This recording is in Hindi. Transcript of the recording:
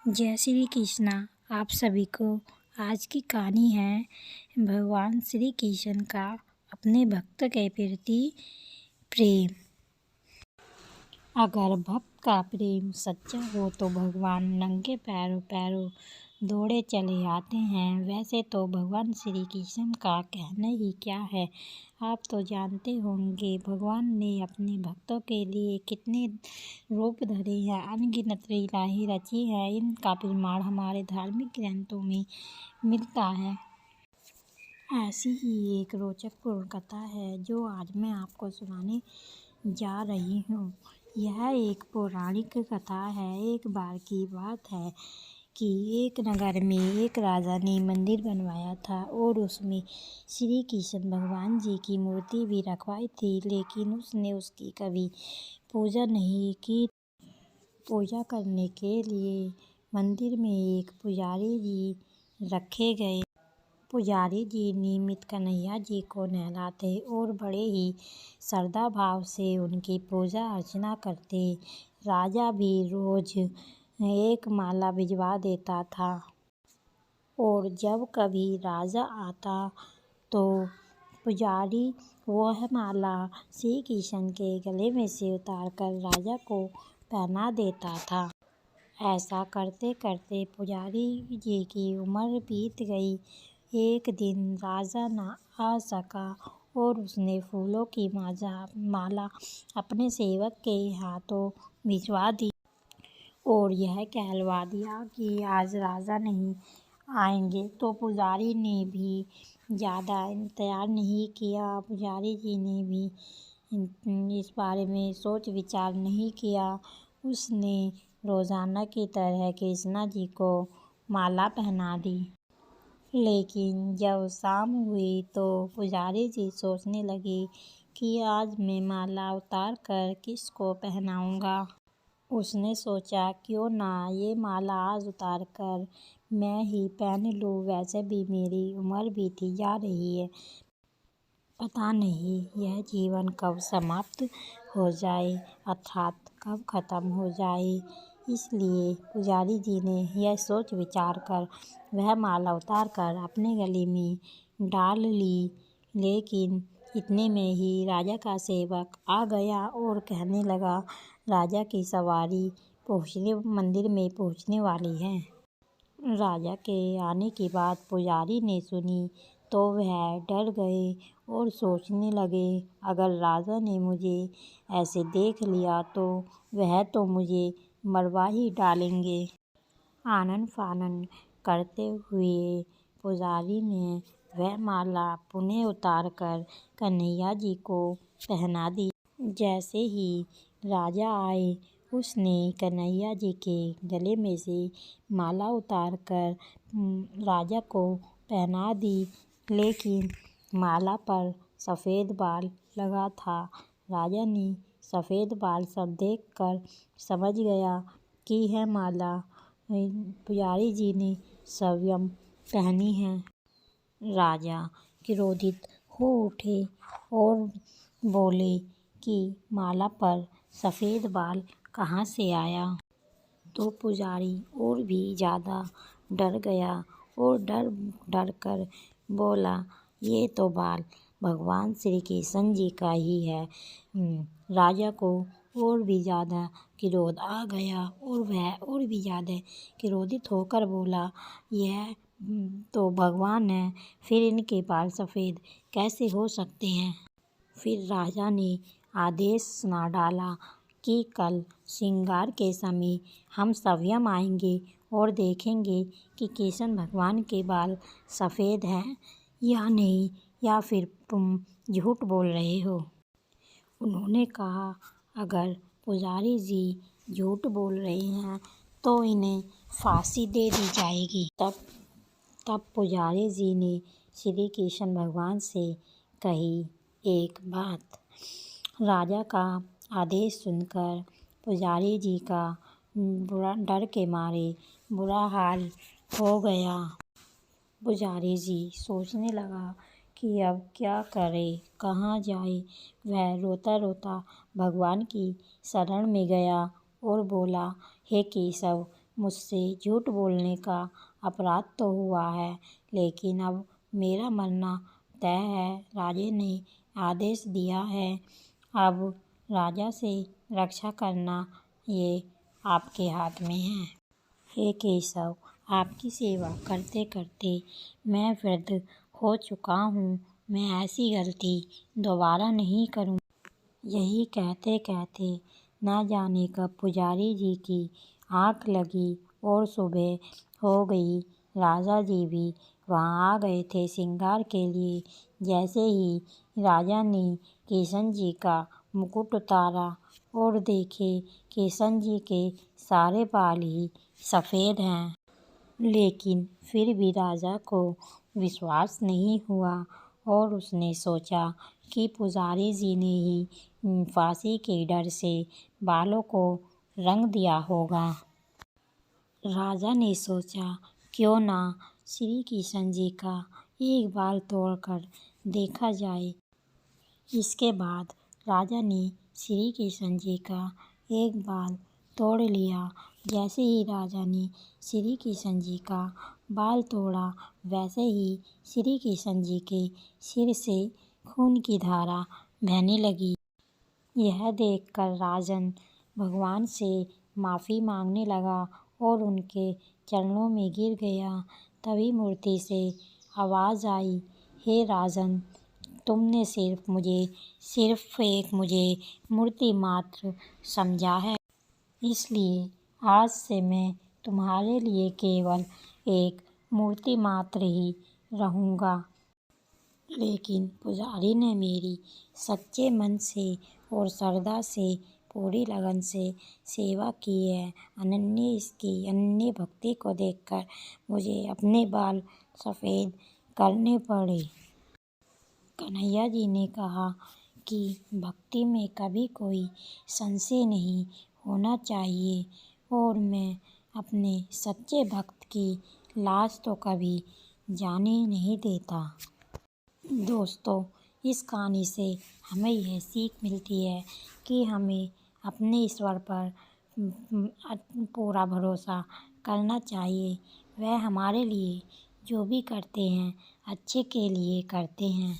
जय श्री कृष्णा। आप सभी को आज की कहानी है भगवान श्री कृष्ण का अपने भक्त के प्रति प्रेम। अगर भक्त का प्रेम सच्चा हो तो भगवान नंगे पैरों दौड़े चले आते हैं। वैसे तो भगवान श्री कृष्ण का कहना ही क्या है, आप तो जानते होंगे भगवान ने अपने भक्तों के लिए कितने रूप धरे हैं, अनगिनत लीलाएं रची हैं। इनका प्रमाण हमारे धार्मिक ग्रंथों में मिलता है। ऐसी ही एक रोचक पूर्ण कथा है जो आज मैं आपको सुनाने जा रही हूँ। यह एक पौराणिक कथा है। एक बार की बात है कि एक नगर में एक राजा ने मंदिर बनवाया था और उसमें श्री कृष्ण भगवान जी की मूर्ति भी रखवाई थी, लेकिन उसने उसकी कभी पूजा नहीं की। पूजा करने के लिए मंदिर में एक पुजारी जी रखे गए। पुजारी जी नियमित कन्हैया जी को नहलाते और बड़े ही श्रद्धा भाव से उनकी पूजा अर्चना करते। राजा भी रोज एक माला भिजवा देता था और जब कभी राजा आता तो पुजारी वह माला श्री कृष्ण के गले में से उतारकर राजा को पहना देता था। ऐसा करते करते पुजारी जी की उम्र बीत गई। एक दिन राजा न आ सका और उसने फूलों की माला अपने सेवक के हाथों भिजवा दी और यह कहलवा दिया कि आज राजा नहीं आएंगे। तो पुजारी ने भी ज़्यादा इंतजार नहीं किया। पुजारी जी ने भी इस बारे में सोच विचार नहीं किया। उसने रोज़ाना की तरह कृष्णा जी को माला पहना दी। लेकिन जब शाम हुई तो पुजारी जी सोचने लगे कि आज मैं माला उतार कर किसको पहनाऊंगा। उसने सोचा क्यों ना ये माला आज उतार कर मैं ही पहन लूँ। वैसे भी मेरी उम्र बीती जा रही है, पता नहीं यह जीवन कब समाप्त हो जाए, अर्थात कब खत्म हो जाए। इसलिए पुजारी जी ने यह सोच विचार कर वह माला उतार कर अपने गले में डाल ली। लेकिन इतने में ही राजा का सेवक आ गया और कहने लगा, राजा की सवारी मंदिर में पहुंचने वाली है। राजा के आने की बात पुजारी ने सुनी तो वह डर गए और सोचने लगे, अगर राजा ने मुझे ऐसे देख लिया तो वह तो मुझे मरवा ही डालेंगे। आनन फानन करते हुए पुजारी ने वह माला पुनः उतार कर कन्हैया जी को पहना दी। जैसे ही राजा आए उसने कन्हैया जी के गले में से माला उतार कर राजा को पहना दी। लेकिन माला पर सफ़ेद बाल लगा था। राजा ने सफ़ेद बाल सब देखकर समझ गया कि यह माला पुजारी जी ने स्वयं पहनी है। राजा क्रोधित हो उठे और बोले कि माला पर सफ़ेद बाल कहाँ से आया। तो पुजारी और भी ज़्यादा डर गया और डर कर बोला, ये तो बाल भगवान श्री कृष्ण जी का ही है। राजा को और भी ज़्यादा क्रोध आ गया और वह और भी ज़्यादा क्रोधित होकर बोला, यह तो भगवान है, फिर इनके बाल सफ़ेद कैसे हो सकते हैं। फिर राजा ने आदेश सुना डाला कि कल श्रृंगार के समय हम स्वयं आएंगे और देखेंगे कि कृष्ण भगवान के बाल सफ़ेद हैं या नहीं, या फिर तुम झूठ बोल रहे हो। उन्होंने कहा, अगर पुजारी जी झूठ बोल रहे हैं तो इन्हें फांसी दे दी जाएगी। तब पुजारी जी ने श्री कृष्ण भगवान से कही एक बात। राजा का आदेश सुनकर पुजारी जी का डर के मारे बुरा हाल हो गया। पुजारी जी सोचने लगा कि अब क्या करे, कहाँ जाए। वह रोता रोता भगवान की शरण में गया और बोला, हे केशव, मुझसे झूठ बोलने का अपराध तो हुआ है, लेकिन अब मेरा मरना तय है। राजा ने आदेश दिया है, अब राजा से रक्षा करना ये आपके हाथ में है। हे केशव, आपकी सेवा करते करते मैं वृद्ध हो चुका हूँ। मैं ऐसी गलती दोबारा नहीं करूँ। यही कहते कहते न जाने कब पुजारी जी की आँख लगी और सुबह हो गई। राजा जी भी वहाँ आ गए थे श्रृंगार के लिए। जैसे ही राजा ने किशन जी का मुकुट उतारा और देखे किशन जी के सारे बाल ही सफ़ेद हैं, लेकिन फिर भी राजा को विश्वास नहीं हुआ और उसने सोचा कि पुजारी जी ने ही फांसी के डर से बालों को रंग दिया होगा। राजा ने सोचा क्यों ना श्री किशन जी का एक बाल तोड़कर देखा जाए। इसके बाद राजा ने श्री किशन जी का एक बाल तोड़ लिया। जैसे ही राजा ने श्री किशन जी का बाल तोड़ा, वैसे ही श्री किशन जी के सिर से खून की धारा बहने लगी। यह देखकर राजन भगवान से माफ़ी मांगने लगा और उनके चरणों में गिर गया। तभी मूर्ति से आवाज़ आई, हे राजन, तुमने सिर्फ एक मुझे मूर्ति मात्र समझा है, इसलिए आज से मैं तुम्हारे लिए केवल एक मूर्ति मात्र ही रहूँगा। लेकिन पुजारी ने मेरी सच्चे मन से और श्रद्धा से पूरी लगन से सेवा की है। इसकी अनन्य भक्ति को देखकर मुझे अपने बाल सफ़ेद करने पड़े। कन्हैया जी ने कहा कि भक्ति में कभी कोई संशय नहीं होना चाहिए और मैं अपने सच्चे भक्त की लाज तो कभी जाने नहीं देता। दोस्तों, इस कहानी से हमें यह सीख मिलती है कि हमें अपने ईश्वर पर पूरा भरोसा करना चाहिए। वह हमारे लिए जो भी करते हैं अच्छे के लिए करते हैं।